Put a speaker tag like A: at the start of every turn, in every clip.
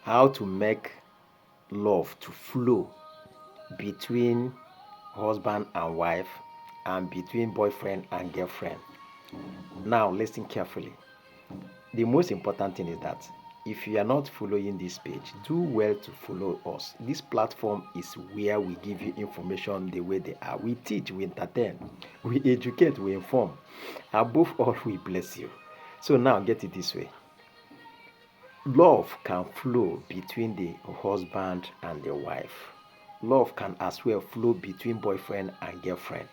A: how to make love to flow between husband and wife and between boyfriend and girlfriend. Now, listen carefully. The most important thing is that if you are not following this page, do well to follow us. This platform is where we give you information the way they are. We teach, we entertain, we educate, we inform. Above all, we bless you. So now get it this way. Love can flow between the husband and the wife. Love can as well flow between boyfriend and girlfriend.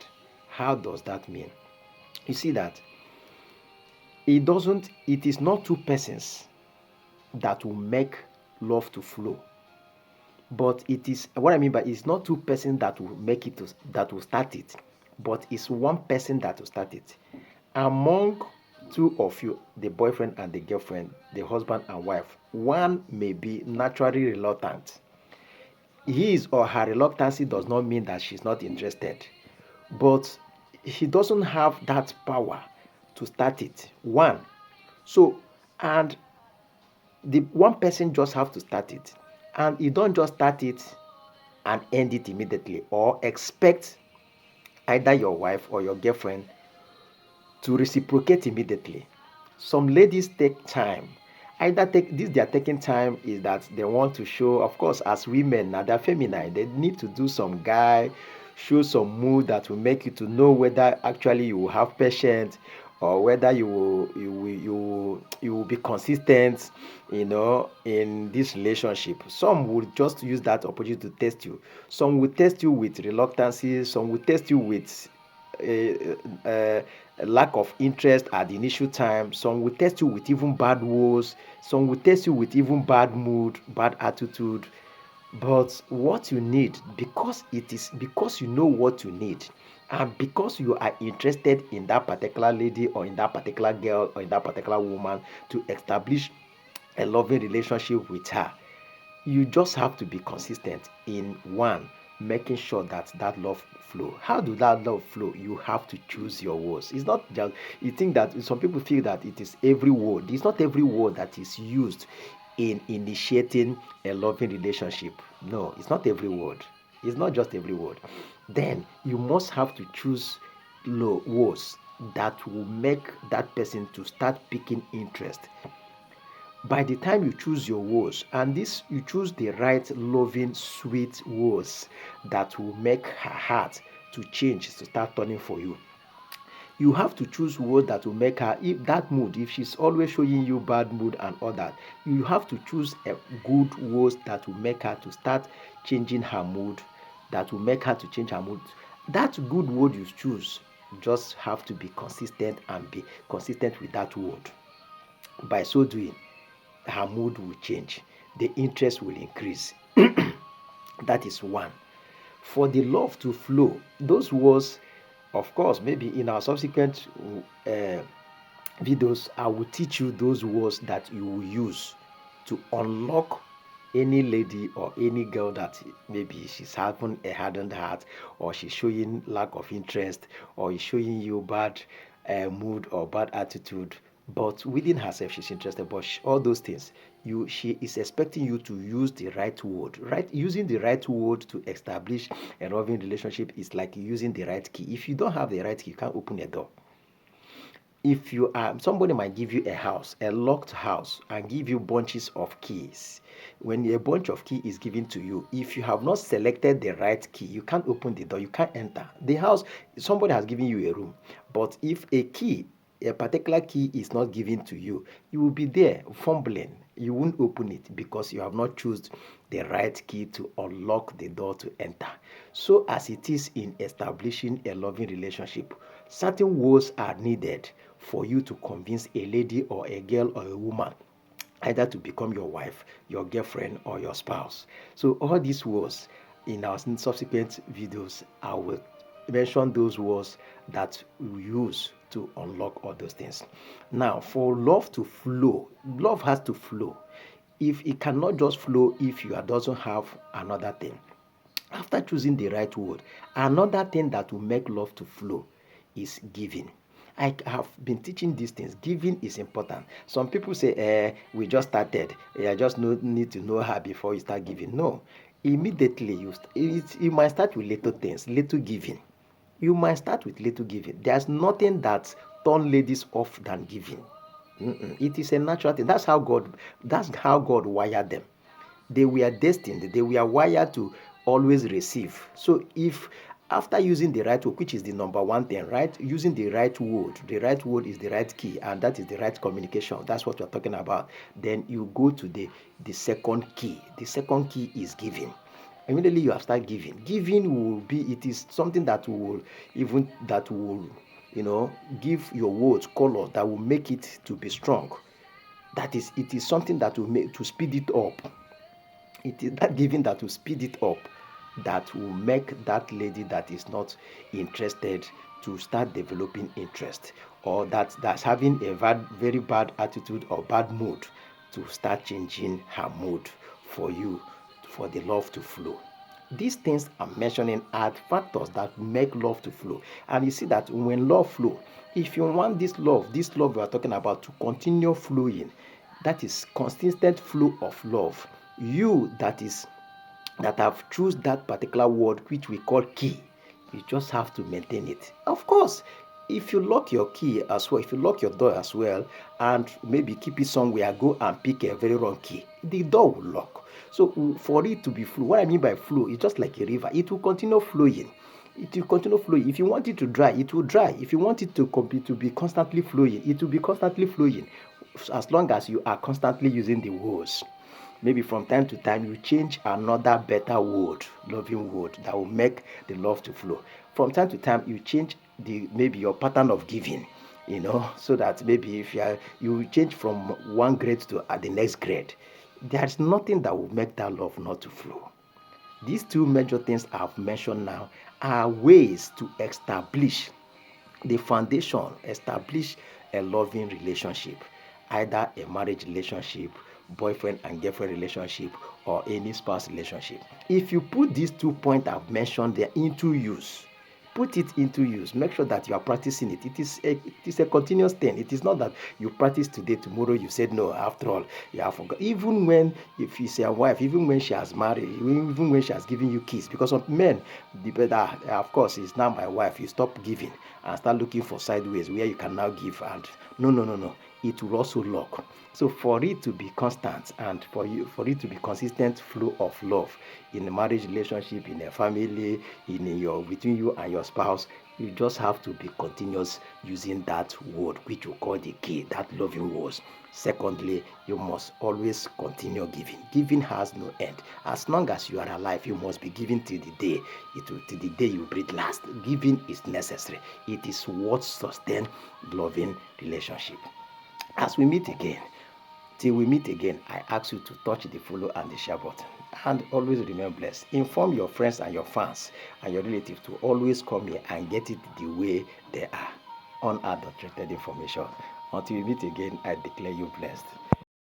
A: How does that mean? You see that it is not two persons that will make love to flow. But it is what I mean by it's not two persons that will make it that will start it, but it's one person that will start it. Among two of you, the boyfriend and the girlfriend, the husband and wife, one may be naturally reluctant. His or her reluctancy does not mean that she's not interested, but he doesn't have that power to start it. One. So, and the one person just have to start it, and you don't just start it and end it immediately or expect either your wife or your girlfriend to reciprocate immediately. Some ladies take time. Either take this, they are taking time is that they want to show, of course, as women, now they're feminine, they need to do some guy, show some mood that will make you to know whether actually you will have patience or whether you will be consistent, in this relationship. Some will just use that opportunity to test you. Some will test you with reluctancy. Some will test you with lack of interest at the initial time. Some will test you with even bad words. Some will test you with even bad mood, bad attitude. But what you need, because you know what you need, and because you are interested in that particular lady or in that particular girl or in that particular woman to establish a loving relationship with her, you just have to be consistent in one, making sure that that love flow. How do that love flow? You have to choose your words. It's not just, you think that some people feel that it is every word. It's not every word that is used in initiating a loving relationship. No, it's not every word. It's not just every word. Then you must have to choose words that will make that person to start picking interest. By the time you choose your words, and this you choose the right loving sweet words that will make her heart to change, to start turning for you. You have to choose words that will make her, if that mood, if she's always showing you bad mood and all that, you have to choose a good words that will make her to start changing her mood, that will make her to change her mood. That good word you choose, just have to be consistent and be consistent with that word. By so doing, her mood will change, the interest will increase. That is one. For the love to flow, those words, of course, maybe in our subsequent uh, videos, I will teach you those words that you will use to unlock any lady or any girl that maybe she's having a hardened heart, or she's showing lack of interest, or is showing you bad mood or bad attitude, but within herself she's interested, but all those things, she is expecting you to use the right word. Right, using the right word to establish a loving relationship is like using the right key. If you don't have the right key, you can't open a door. If you are, somebody might give you a house, a locked house, and give you bunches of keys. When a bunch of key is given to you, if you have not selected the right key, you can't open the door, you can't enter the house. Somebody has given you a room, but if a particular key is not given to you, you will be there fumbling. You won't open it because you have not chosen the right key to unlock the door to enter. So as it is in establishing a loving relationship, certain words are needed for you to convince a lady or a girl or a woman either to become your wife, your girlfriend, or your spouse. So all these words, in our subsequent videos, I will mention those words that we use to unlock all those things. Now, for love to flow, love has to flow. If it cannot just flow if you doesn't have another thing. After choosing the right word, another thing that will make love to flow is giving. I have been teaching these things. Giving is important. Some people say, we just started. I just need to know her before you start giving. No, immediately you might start with little things, little giving. You might start with little giving. There's nothing that turn ladies off than giving. It is a natural thing. That's how God wired them. They were destined, they were wired to always receive. So if after using the right word, which is the number one thing, right? Using the right word is the right key, and that is the right communication. That's what we're talking about. Then you go to the second key. The second key is giving. Immediately you have started giving. Giving will be, it is something that will give your words color, that will make it to be strong. That is, it is something that will make to speed it up. It is that giving that will speed it up, that will make that lady that is not interested to start developing interest, or that's having a very bad attitude or bad mood, to start changing her mood for you, for the love to flow. These things I'm mentioning are factors that make love to flow. And you see that when love flow, if you want this love we are talking about to continue flowing, that is consistent flow of love. You that have choose that particular word which we call key, you just have to maintain it. Of course, if you lock your key as well, if you lock your door as well, and maybe keep it somewhere, go and pick a very wrong key, the door will lock. So for it to be flow, what I mean by flow is just like a river. It will continue flowing. It will continue flowing. If you want it to dry, it will dry. If you want it to be constantly flowing, it will be constantly flowing, as long as you are constantly using the words. Maybe from time to time you change another better word, loving word, that will make the love to flow. From time to time you change the maybe your pattern of giving, so that maybe if you change from one grade to the next grade, there's nothing that will make that love not to flow. These two major things I've mentioned now are ways to establish the foundation, establish a loving relationship, either a marriage relationship, boyfriend and girlfriend relationship, or any spouse relationship. If you put these 2 points I've mentioned there into use, put it into use, make sure that you are practicing it. It is a continuous thing. It is not that you practice today, tomorrow you said no, after all you have forgot. Even when, if you say a wife, even when she has married, even when she has given you kiss, because of men, the better, of course, is now my wife, you stop giving and start looking for sideways where you can now give. And no, no, no, no, it will also lock. So for it to be constant, and for it to be consistent flow of love in a marriage relationship, in a family, in your between you and your spouse, you just have to be continuous using that word which we call the key, that loving words. Secondly, you must always continue giving. Giving has no end. As long as you are alive, you must be giving till the day till the day you breathe last. Giving is necessary. It is what sustains loving relationship. As we meet again, till we meet again, I ask you to touch the follow and the share button. And always remain blessed. Inform your friends and your fans and your relatives to always come here and get it the way they are. Unadulterated information. Until we meet again, I declare you blessed.